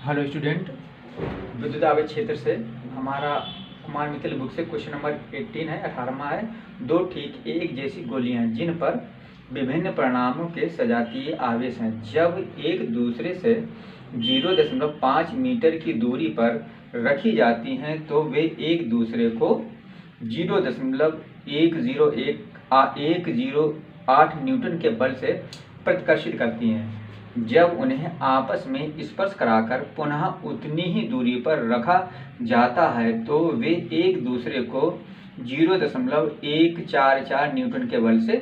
Hello student, विद्युत आवेश क्षेत्र से हमारा कुमार मित्तल बुक से क्वेश्चन नंबर 18 है, 18वां है। दो ठीक एक जैसी गोलियां जिन पर विभिन्न परिमाणों के सजातीय आवेश हैं, जब एक दूसरे से 0.5 मीटर की दूरी पर रखी जाती हैं तो वे एक दूसरे को 0.108 न्यूटन के बल से प्रतिकर्षित करती हैं। जब उन्हें आपस में स्पर्श कराकर पुनः उतनी ही दूरी पर रखा जाता है तो वे एक दूसरे को 0.144 न्यूटन के बल से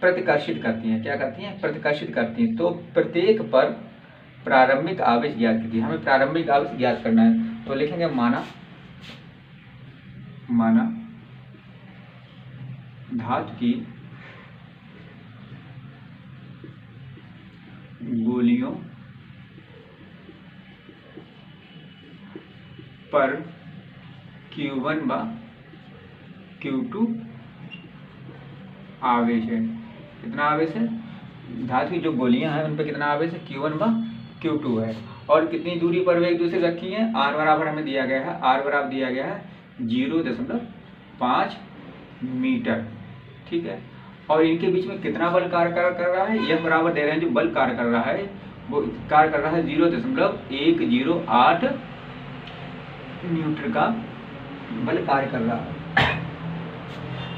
प्रतिकर्षित करती हैं। क्या करती हैं? प्रतिकर्षित करती हैं। तो प्रत्येक पर प्रारंभिक आवेश ज्ञात कीजिए। हमें प्रारंभिक आवेश ज्ञात करना है, तो लिखेंगे माना धातु की गोलियों पर Q1 व Q2 आवेश है। कितना आवेश है? धातु की जो गोलियां हैं उन पर कितना आवेश है? Q1 व Q2 है। और कितनी दूरी पर वे एक दूसरे रखी हैं? R बराबर हमें दिया गया है, R बराबर दिया गया है 0.5 मीटर। ठीक है। और इनके बीच में कितना बल कार्य कर रहा है? यह बराबर दे रहे हैं, जो बल कार्य कर रहा है वो कार्य कर रहा है 0.108 न्यूटन का बल कार्य कर रहा है।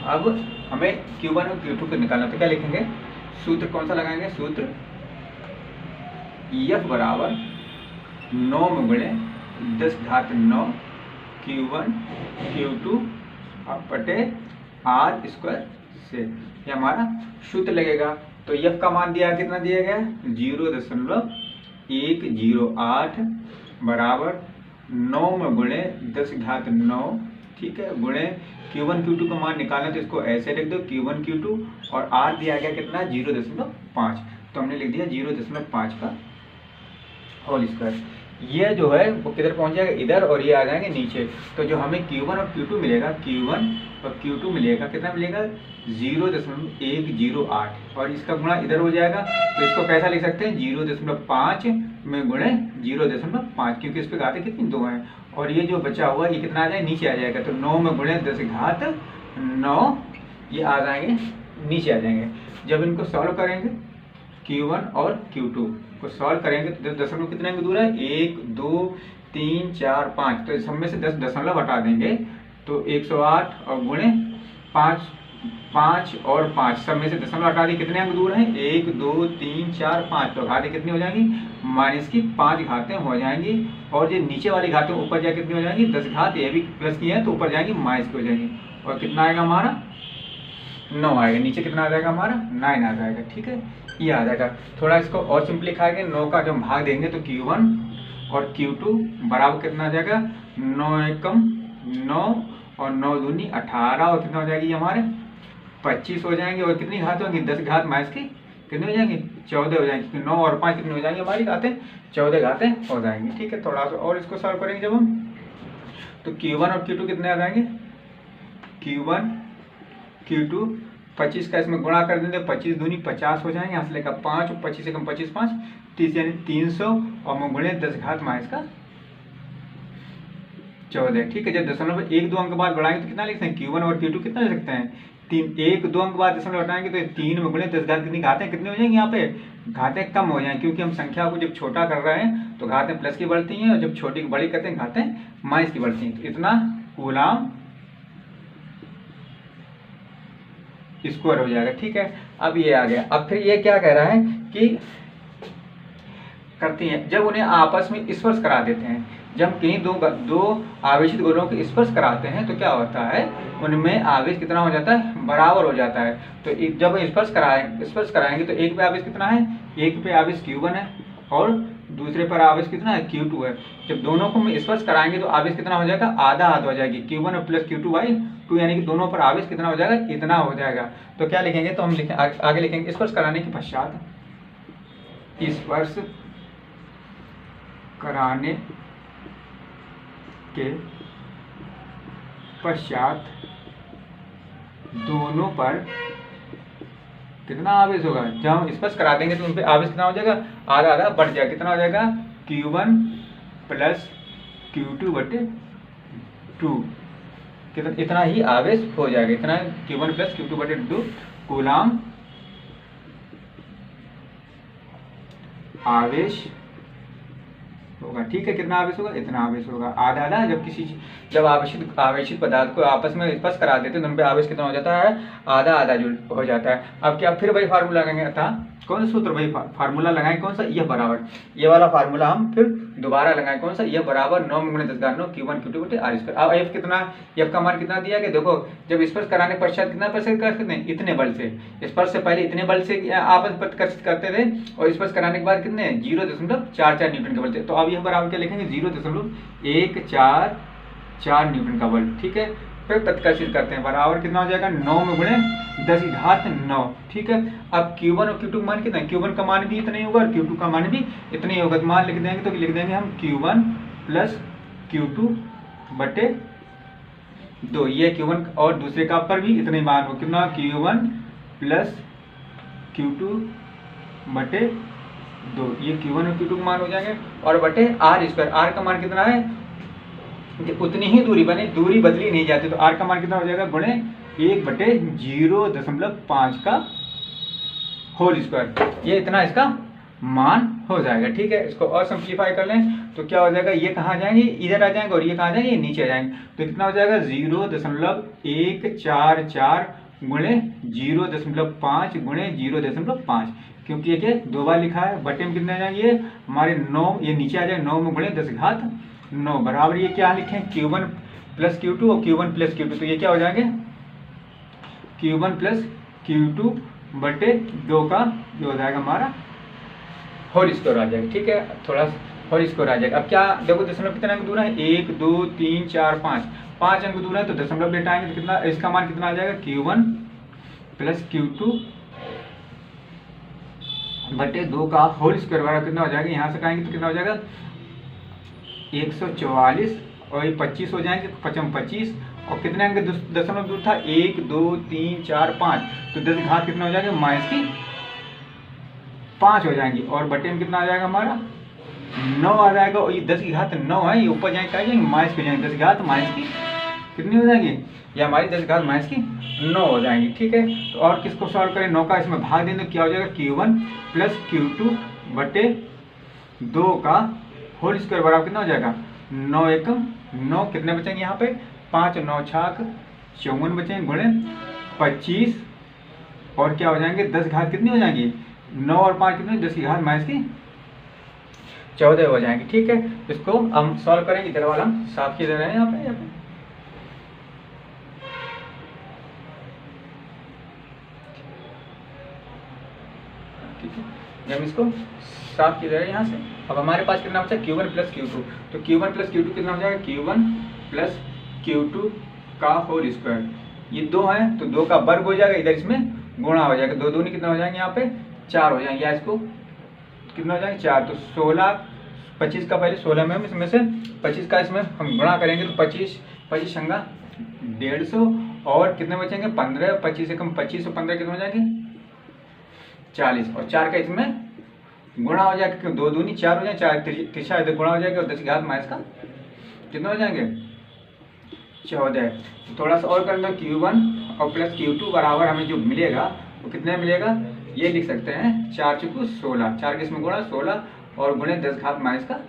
अब हमें Q1 और Q2 को निकालना, तो क्या लिखेंगे? सूत्र कौन सा लगाएंगे? सूत्र F बराबर 9 में गुणे 10⁹9 Q1 Q2 बटे R स्क्वायर से, ये हमारा सूत्र लगेगा। तो F का मान दिया, कितना दिया गया? 0.108 बराबर 9 में गुणे 10⁹9, ठीक है, गुणे Q1 Q2 का मान निकालना, तो इसको ऐसे लिख दो Q1 Q2, और R दिया गया कितना? 0.5, तो हमने लिख दिया 0.5 का होल स्क्वायर। ये जो है वो किधर पहुंच जाएगा? इधर, और ये आ जाएंगे नीचे। तो जो हमें Q1 और Q2 मिलेगा, Q1 और Q2 मिलेगा, कितना मिलेगा? 0.108, और इसका गुणा इधर हो जाएगा, तो इसको कैसा लिख सकते हैं? 0.5 में गुणे 0.5, क्योंकि इस पे घातें कितनी? 2 हैं, और ये जो बचा हुआ ये कितना आ जाएगा? नीचे आ जाएगा। तो 9 में गुणे 10⁹9 ये आ जाएंगे, नीचे आ जाएंगे। जब इनको सॉल्व करेंगे, Q1 और Q2 को सॉल्व करेंगे तो दशमलव कितने की दूर है? 1 2 3 4 5, तो सब में से 10 दशमलव हटा देंगे तो 108, और गुणे 5 और 5, सब में से दशमलव हटा दी, कितने अंक दूर हैं? 1 2 3 4 5, तो घातें कितनी हो जाएंगी? -5 घातें हो जाएंगी। और ये नीचे वाली घातें ऊपर जाए कितनी हो जाएंगी? 10 घात, ये भी प्लस की है तो ऊपर जाएंगी माइनस की हो जाएंगी, और कितना आएगा हमारा? 9 आएगा। नीचे कितना आ जाएगा हमारा? 9 आ जाएगा। ठीक है, ये आ जाएगा। थोड़ा इसको और सिंप्लीफाई 9 का जब भाग देंगे तो Q1 और Q2 बराबर कितना आ जाएगा? 9 एकम 9 और 9 दूनी 18, और कितना हो जाएगी हमारे? 25 हो जाएंगे। और कितनी घात होगी? 10 घात माइनस की कितनी हो जाएंगी? 14 हो जाएंगी। 9 और 5 कितनी हो जाएंगी हमारी घातें? 14 घातें हो जाएंगी। ठीक है, थोड़ा सा और इसको सॉल्व करेंगे जब हम, तो Q1 और Q2 कितने आ जाएंगे? Q1 Q2 25 का इसमें गुणा कर देंगे, 25 दूनी 50 हो जाएंगे, यहाँ से लेकर 5, 25 एकम 25 5 30, यानी 300, और में गुणे 10 घात माइनस का 14। ठीक है, जब दशमलव 1 2 अंक बाद बढ़ाएंगे तो कितना लिख सकते हैं? Q1 और Q2 कितना लिख सकते हैं? 3 1 2 अंक बाद दशमलव हटाएंगे तो 3 में गुणे 10 घात, कितनी घातें कितनी हो जाएंगी? यहाँ पे घातें कम हो जाएंगी, क्योंकि हम संख्या को जब छोटा कर रहे हैं तो घातें प्लस की बढ़ती हैं, और जब छोटी बड़ी करते हैं घातें माइनस की बढ़ती हैं। तो इतना कूलाम स्क्वायर हो जाएगा। ठीक है, अब ये आ गया। अब फिर ये क्या कह रहा है कि करती हैं, जब उन्हें आपस में स्पर्श करा देते हैं, जब कहीं दो आवेशित गोलों को स्पर्श कराते हैं तो क्या होता है? उनमें आवेश कितना हो जाता है? बराबर हो जाता है। तो जब स्पर्श कराएंगे तो एक पे आवेश कितना है? एक पे आवेश Q1 है, और दूसरे पर आवेश कितना है? Q2 है। जब दोनों को में स्पर्श कराएंगे तो आवेश कितना हो जाएगा? आधा हो जाएगी, Q1 प्लस Q2/2, यानी कि दोनों पर आवेश कितना हो जाएगा? इतना हो जाएगा। तो क्या लिखेंगे? तो हम आगे लिखेंगे स्पर्श कराने के पश्चात, स्पर्श कराने के पश्चात दोनों पर कितना आवेश होगा? जब हम स्पर्श करा देंगे तो उन पे आवेश कितना हो जाएगा? आधा आधा बढ़ जाएगा। कितना हो जाएगा? Q1 प्लस Q2 बटे 2, इतना ही आवेश हो जाएगा, इतना Q1 प्लस Q2 बटे 2 कूलाम आवेश होगा। ठीक है, कितना आवेश होगा, इतना आवेश होगा। आधा आधा, जब आवेशित पदार्थ को आपस में स्पर्श करा देते हैं तो उन पे आवेश कितना हो जाता है, आधा आधा जो हो जाता है। अब क्या, फिर वही फार्मूला लगाएंगे, अतः कौन सा सूत्र, वही फार्मूला लगाएं, कौन सा, यह बराबर, ये वाला फार्मूला हम फिर दोबारा लगाएं, कौन सा, यह बराबर 9 × 10⁻9 Q1 Q2 बटे R स्क्वायर। अब F कितना, F का मान कितना दिया गया, देखो जब स्पर्श कराने पश्चात कितना प्रतिशत कर सकते हैं, इतने बल से, स्पर्श से पहले इतने बल से आपस प्रतिकर्षित करते थे और स्पर्श कराने के बाद कितने 0.44 न्यूटन के बल से। तो अब यह बराबर क्या लिखेंगे, 0.144 न्यूटन का बल। ठीक है, फिर प्रतिकर्षित करते हैं, बराबर कितना हो जाएगा 9 × 10⁻9। ठीक है, अब Q1 और Q2 का मान कितना है, Q1 का मान भी इतना ही होगा और Q2 का मान भी इतना ही होगा। तो मान लिख देंगे, तो लिख देंगे हम Q1 प्लस Q2 बटे 2, ये Q1 और दूसरे का पर भी इतना ही मान हो, कितना Q1 प्लस Q2 बटे 2, ये Q1 और Q2 का मान हो जाएंगे, और बटे R स्क्वायर, R का मान कितना है, उतनी ही दूरी बने, दूरी बदली नहीं जाती, तो R का मान कितना हो जाएगा, गुणे 1/0.5 का होल स्क्वायर, ये इतना इसका मान हो जाएगा। ठीक है, इसको और सिंप्लीफाई कर लें तो क्या हो जाएगा, ये कहाँ जाएंगे, इधर आ जाएंगे, और ये कहाँ जाएंगे, नीचे आ जाएंगे, तो कितना हो जाएगा 0.144 गुणे 0.5 गुणे 0.5, क्योंकि ये 2 बार लिखा है, बटे में कितने आ जाएंगे हमारे 9, ये नीचे आ जाए 9 गुणे 10⁻9 बराबर, ये क्या लिखे Q1 प्लस Q2 और Q1 प्लस Q2, तो ये क्या हो जाएंगे Q1 प्लस Q2 बटे 2 का जो हो जाएगा हमारा होल स्क्वायर आ जाएगा। ठीक है, थोड़ा होल स्क्वायर आ जाएगा। अब क्या देखो, दशमलव कितने अंक दूर है, 1 2 3 4 5 अंक दूर है, तो दशमलव लेटाएंगे तो कितना, इसका मान कितना आ जाएगा Q1 प्लस Q2 बटे 2 का होल स्क्वायर बराबर कितना हो जाएगा, यहाँ से काटेंगे तो कितना हो जाएगा 144, और ये 25 हो जाएंगे, 25, और कितने अंक दशमलव दूर था, 1 2 3 4 5, तो 10 घात कितना हो जाएगा -5 हो जाएंगी, और बटे में कितना आ जाएगा हमारा 9 आ जाएगा, और ये 10 की घात 9 है, ये ऊपर जाएंगे क्या जाएंगे माइनस पे जाएंगे, 10 की घात माइनस की कितनी हो जाएगी, ये हमारी 10 की घात माइनस की 9 हो जाएंगी। ठीक है, तो और किसको सॉल्व करें, 9 का इसमें भाग दें तो क्या हो जाएगा Q1 प्लस Q2 बटे 2 का होल स्क्वायर बराबर कितना हो जाएगा 9 एकम 9, कितने बचेंगे यहाँ पे 5 9 छाक 54 बचेंगे, गुणे 25, और क्या हो जाएंगे 10 घात कितनी हो जाएंगी 9 और 5 कितने, 10 की घात माइनस की 14 हो जाएंगे। ठीक है, इसको हम सॉल्व करेंगे, इधर वाला हम साफ किए दे रहे हैं यहाँ पे ठीक है, हम इसको साफ किए दे रहे हैं यहाँ से। अब हमारे पास कितना बचा Q1 प्लस Q2, तो Q1 प्लस Q2 कितना हो जाएगा, Q1 प्लस Q2 का होल स्क्वायर, ये 2 है तो 2 का वर्ग हो जाएगा, इधर इसमें गुणा हो जाएगा, 2 दूनी कितना हो जाएंगे यहाँ पे 4 हो जाएंगे, या इसको कितना हो जाएंगे 4, तो 16 25 का पहले 16 में हम इसमें से 25 का इसमें हम गुणा करेंगे तो 25 संगा 150, और कितने बचेंगे 15, 25 से कम 25 और 15 कितने हो जाएंगे 40, और 4 का इसमें गुणा हो जाएगा, 2 दूनी 4 हो जाए, 4 तिरछा इधर गुणा हो जाएगा, और 10 की घात माइनस का कितना हो जाएंगे 14। थोड़ा सा और कर लो, Q1 और प्लस Q2 बराबर हमें जो मिलेगा वो कितने मिलेगा, ये लिख सकते हैं 4 चुकू 16, 4 के इसमें गुणा 16 और गुणे 10 घात माइनस का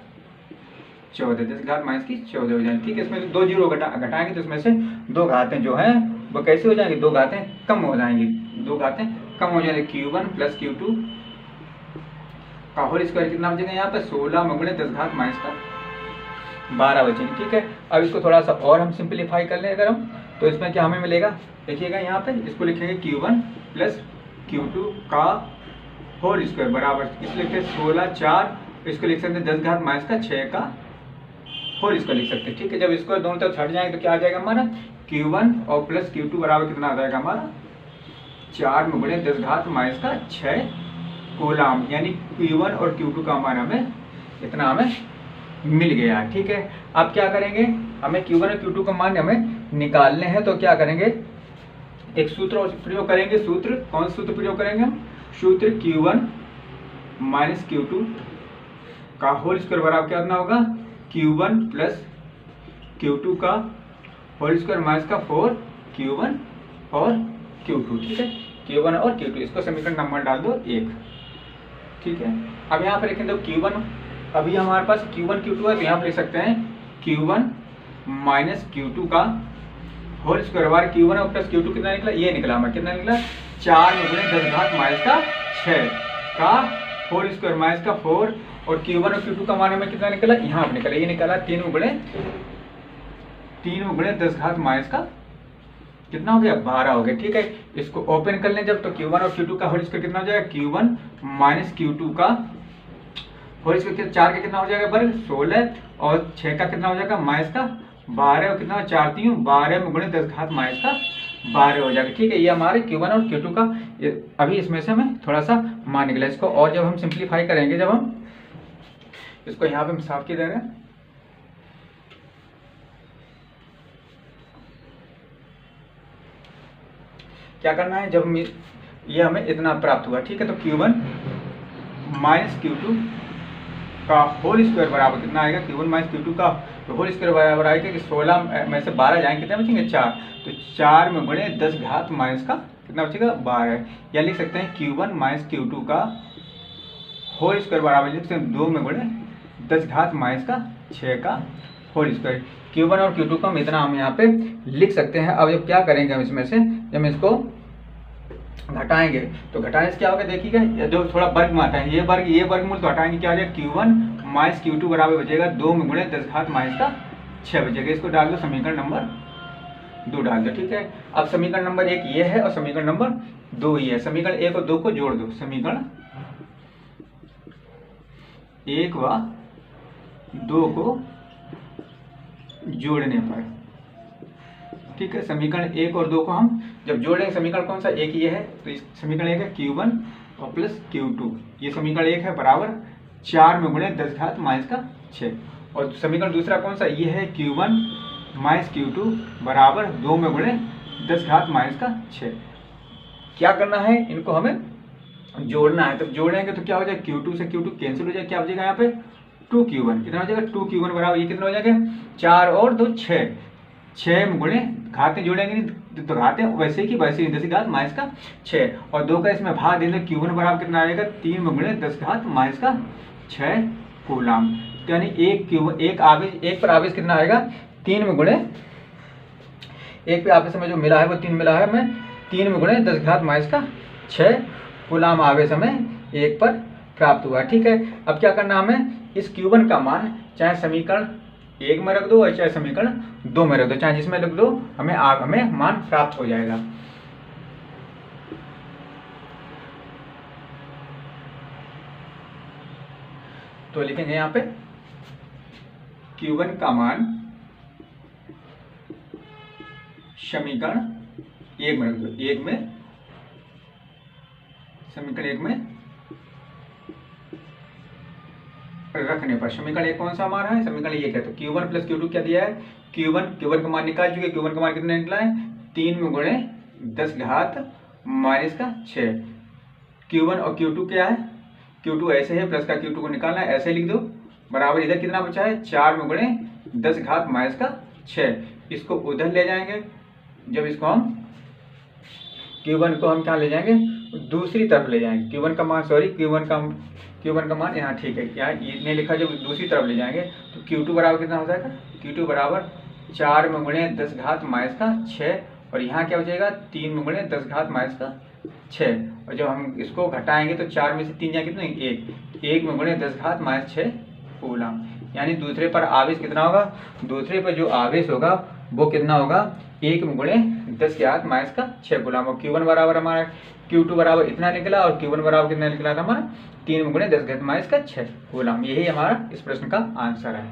14, 10 घात माइनस की 14 हो जाएंगे। ठीक है, इसमें से 2 जीरो घटाएंगे तो इसमें से 2 घातें जो हैं वो कैसे हो जाएंगी, 2 घातें कम हो जाएंगी, 2 घातें कम हो जाएंगी। Q1 प्लस Q2 का होल स्क्वायर कितना बचेगा यहाँ पे 16 में गुणे 10 घात माइनस का 12 बचेंगे। ठीक है, अब इसको थोड़ा सा और हम सिंप्लीफाई कर लें अगर हम, तो इसमें क्या हमें मिलेगा, देखिएगा यहाँ पे इसको लिखेंगे Q1 प्लस Q2 का होल स्क्वायर बराबर, इसको लिखते हैं 16 4, इसको लिख सकते हैं 10 घात माइनस का 6 का होल स्क्वायर लिख सकते हैं। ठीक है, जब इसको दोनों तरफ हट जाएंगे तो क्या आ जाएगा हमारा Q1 और प्लस Q2 बराबर कितना आ जाएगा हमारा 4 में गुणे 10 घात माइनस का 6 कूलाम, यानी Q1 और Q2 का मान हमें इतना हमें मिल गया। ठीक है, अब क्या करेंगे, हमें Q1 और Q2 का मान हमें निकालने हैं, तो क्या करेंगे एक सूत्र और प्रयोग करेंगे। सूत्र कौन सा सूत्र प्रयोग करेंगे हम, सूत्र Q1 माइनस Q2 का होल स्क्वायर बराबर कितना होगा Q1 प्लस Q2 का होल स्क्वायर माइनस का 4 Q1 और Q2, ठीक है, Q1 और Q2, इसको समीकरण नंबर डाल दो 1, ठीक है। अब यहाँ पर लिखें तो Q1, अभी हमारे पास Q1 Q2 है, तो यहाँ पर लिख सकते हैं Q1 माइनस Q2 का होल स्क्वायर बार Q1 और प्लस Q2 कितना निकला, ये निकला हमारा, कितना निकला 4 में गुणे 10 घात माइनस का 6 का होल स्क्वायर माइनस का 4, और Q1 और Q2 का मान में कितना निकला, यहाँ पर निकला, ये निकला 3 में गुणे 10 घात माइनस का कितना हो गया 12 हो गया, ठीक है। इसको ओपन कर लें जब, तो Q1 और Q2 का होल स्क्वायर कितना हो जाएगा, Q1 माइनस Q2 का होल स्क्वायर 4 का कितना हो जाएगा वर्ग 16, और 6 का कितना हो जाएगा माइनस का 12, और कितना 4 3 12 में गुणे 10 घात माइनस का 12 हो जाएगा, ठीक है। ये हमारे Q1 और Q2 का, अभी इसमें से हमें थोड़ा सा मान निकला। इसको और जब हम सिंप्लीफाई करेंगे, जब हम इसको यहाँ पे हम साफ किए देंगे, क्या करना है, जब ये हमें इतना प्राप्त हुआ, ठीक है, तो Q1 माइनस Q2 का होल स्क्वायर बराबर कितना आएगा, Q1 माइनस Q2 का होल स्क्वायर बराबर आएगा कि 16 में से 12 जाएंगे, कितने बचेंगे 4, तो 4 में गुणे 10 घात माइनस का कितना बचेगा 12, या लिख सकते हैं Q1 माइनस Q2 का होल स्क्वायर बराबर लिख सकते हैं 2 में गुणे 10 घात माइनस का 6 का होल स्क्वायर। Q1 और Q2 का इतना हम यहाँ पे लिख सकते हैं। अब जब क्या करेंगे हम इसमें से, जब हम इसको घटाएंगे, तो घटाने से क्या होगा देखिएगा, जो थोड़ा वर्ग में आता है, ये वर्गमूल तो हटाएंगे, क्या हो जाएगा Q1 माइनस Q2 बराबर बचेगा 2 में गुणे 10 घात माइनस का 6 बचेगा। इसको डाल दो समीकरण नंबर 2 डाल दो, ठीक है। अब समीकरण नंबर 1 ये है और समीकरण नंबर 2 ये है। समीकरण 1 और 2 को जोड़ दो, समीकरण 1 व 2 को जोड़ने पर, ठीक है, समीकरण 1 और 2 को हम जब जोड़ेंगे, समीकरण कौन सा, एक ये है, तो इस समीकरण 1 है Q1 और प्लस Q2, ये समीकरण 1 है बराबर 4 में गुणे 10 घात माइनस का 6, और समीकरण दूसरा कौन सा, ये है Q1 माइनस Q2 बराबर 2 में गुणे 10 घात माइनस का 6। क्या करना है, इनको हमें जोड़ना है, तब जोड़ेंगे तो क्या हो जाएगा, Q2 से Q2 कैंसिल हो जाएगा, क्या हो जाएगा यहाँ पे 2Q1, कितना हो जाएगा 2Q1 बराबर ये कितना हो जाएगा 4 और 2 6, 6 में गुणे घाते जोड़ेंगे नहीं तो घाते वैसे की वैसे 10 घात माइनस का 6, और 2 का इसमें भाग देंगे, Q1 बराबर कितना आएगा 3 में गुणे 10 घात माइनस का 6 कूलाम, यानी एक पर आवेश कितना आएगा 3 में गुणे, एक पे आवेश में जो मिला है वो 3 मिला है हमें, 3 में गुणे 10 घात माइनस का 6 कूलाम आवेश हमें एक पर प्राप्त हुआ, ठीक है। अब क्या करना हमें, इस Q1 का मान चाहे समीकरण 1 में रख दो और चाहे समीकरण 2 में रख दो, चाहे जिसमें रख दो, हमें मान प्राप्त हो जाएगा। तो लिखेंगे यहाँ पे Q1 का मान समीकरण 1 में रख दो, समीकरण 1 में रखने पर, समीकरण 1 कौन सा हमारा है, समीकरण 1 है, तो Q1 प्लस Q2 क्या दिया है, Q1 का मान निकाल चुके, Q1 का मान कितना निकला है 3 में गुणे 10 घात माइनस का 6, Q1 और Q2 क्या है, Q2 ऐसे है, प्लस का Q2 को निकालना है, ऐसे लिख दो बराबर, इधर कितना बचा है 4 में गुणे 10 घात माइनस का 6, इसको उधर ले जाएंगे, जब इसको हम Q1 को हम क्या ले जाएंगे दूसरी तरफ ले जाएंगे, Q1 का मान यहाँ, ठीक है, यहाँ इतने लिखा, जब दूसरी तरफ ले जाएंगे तो Q2 बराबर कितना हो जाएगा, Q2 बराबर 4 में गुणे 10 घात माइनस का 6, और यहाँ क्या हो जाएगा 3 में गुणे 10 घात माइनस का 6, और जब हम इसको घटाएंगे तो 4 में से 3 जाए कितने 1 में गुणे 10 घात माइनस 6 कूलाम, यानी दूसरे पर आवेश कितना होगा, दूसरे पर जो आवेश होगा वो कितना होगा 1 में गुणे 10 घात माइनस का 6 कूलाम, और Q1 बराबर हमारा Q2 बराबर इतना निकला, और Q1 बराबर कितना निकला था हमारा 3 में गुणे 10 घात माइनस का 6 कूलाम। यही हमारा इस प्रश्न का आंसर है।